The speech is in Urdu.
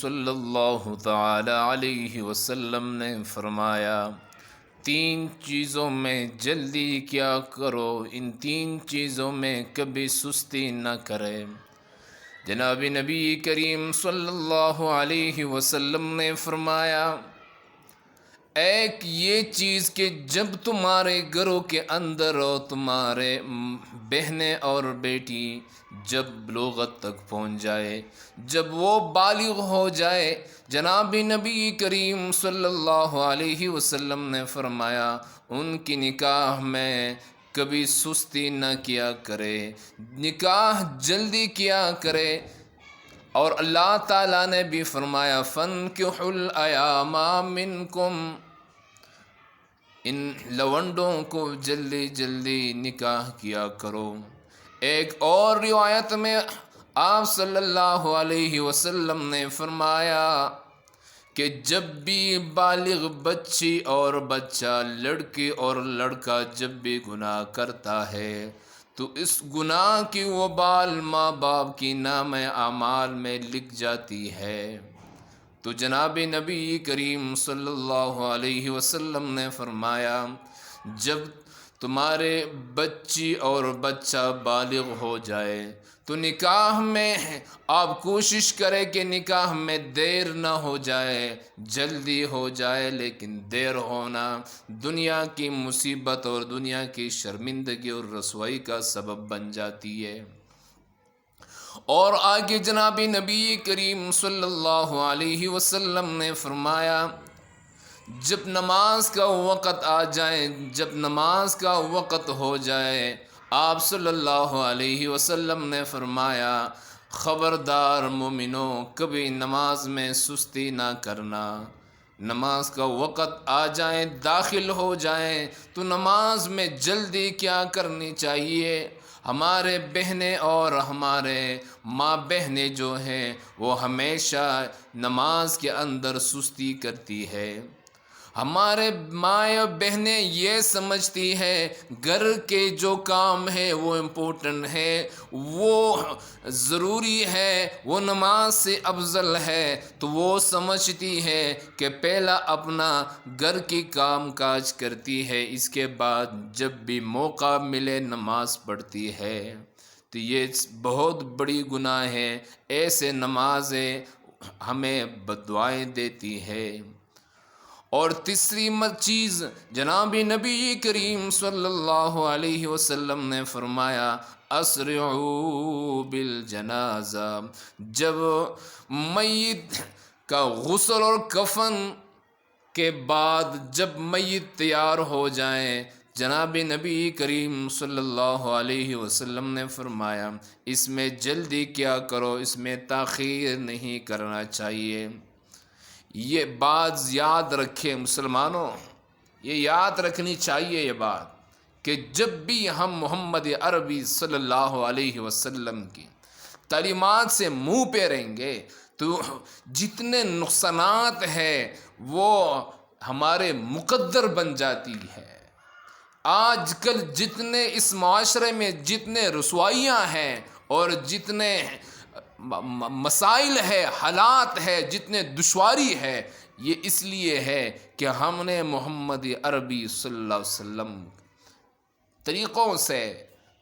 صلی اللہ تعالی علیہ وسلم نے فرمایا، تین چیزوں میں جلدی کیا کرو، ان تین چیزوں میں کبھی سستی نہ کرے۔ جناب نبی کریم صلی اللہ علیہ وسلم نے فرمایا، ایک یہ چیز کہ جب تمہارے گھروں کے اندر اور تمہارے بہنیں اور بیٹی جب بلوغت تک پہنچ جائے، جب وہ بالغ ہو جائے، جناب نبی کریم صلی اللہ علیہ وسلم نے فرمایا ان کی نکاح میں کبھی سستی نہ کیا کرے، نکاح جلدی کیا کرے۔ اور اللہ تعالیٰ نے بھی فرمایا فَانْكِحُوا الْأَيَامَ مِنْكُمْ، ان لونڈوں کو جلدی جلدی نکاح کیا کرو۔ ایک اور روایت میں آپ صلی اللہ علیہ وسلم نے فرمایا کہ جب بھی بالغ بچی اور بچہ، لڑکی اور لڑکا جب بھی گناہ کرتا ہے تو اس گناہ کی وبال ماں باپ کی نام اعمال میں لکھ جاتی ہے۔ تو جناب نبی کریم صلی اللہ علیہ وسلم نے فرمایا جب تمہارے بچی اور بچہ بالغ ہو جائے تو نکاح میں آپ کوشش کریں کہ نکاح میں دیر نہ ہو جائے، جلدی ہو جائے، لیکن دیر ہونا دنیا کی مصیبت اور دنیا کی شرمندگی اور رسوائی کا سبب بن جاتی ہے۔ اور آگے جناب نبی کریم صلی اللہ علیہ وسلم نے فرمایا جب نماز کا وقت آ جائے، جب نماز کا وقت ہو جائے، آپ صلی اللہ علیہ وسلم نے فرمایا خبردار مومنوں، کبھی نماز میں سستی نہ کرنا۔ نماز کا وقت آ جائیں، داخل ہو جائیں تو نماز میں جلدی کیا کرنی چاہیے۔ ہمارے بہنیں اور ہمارے ماں بہنیں جو ہیں وہ ہمیشہ نماز کے اندر سستی کرتی ہے۔ ہمارے ماں بہنیں یہ سمجھتی ہے گھر کے جو کام ہے وہ امپورٹنٹ ہے، وہ ضروری ہے، وہ نماز سے افضل ہے، تو وہ سمجھتی ہے کہ پہلا اپنا گھر کی کام کاج کرتی ہے، اس کے بعد جب بھی موقع ملے نماز پڑھتی ہے۔ تو یہ بہت بڑی گناہ ہے، ایسے نمازیں ہمیں بددعائیں دیتی ہے۔ اور تیسری چیز جناب نبی کریم صلی اللہ علیہ وسلم نے فرمایا اسرعوا بالجنازہ، جب میت کا غسل اور کفن کے بعد جب میت تیار ہو جائیں، جناب نبی کریم صلی اللہ علیہ وسلم نے فرمایا اس میں جلدی کیا کرو، اس میں تاخیر نہیں کرنا چاہیے۔ یہ بات یاد رکھیں مسلمانوں، یہ یاد رکھنی چاہیے یہ بات کہ جب بھی ہم محمد عربی صلی اللہ علیہ وسلم کی تعلیمات سے منہ پہ رہیں گے تو جتنے نقصانات ہیں وہ ہمارے مقدر بن جاتی ہے۔ آج کل جتنے اس معاشرے میں جتنے رسوائیاں ہیں اور جتنے مسائل ہے، حالات ہے، جتنے دشواری ہے، یہ اس لیے ہے کہ ہم نے محمد عربی صلی اللہ علیہ وسلم طریقوں سے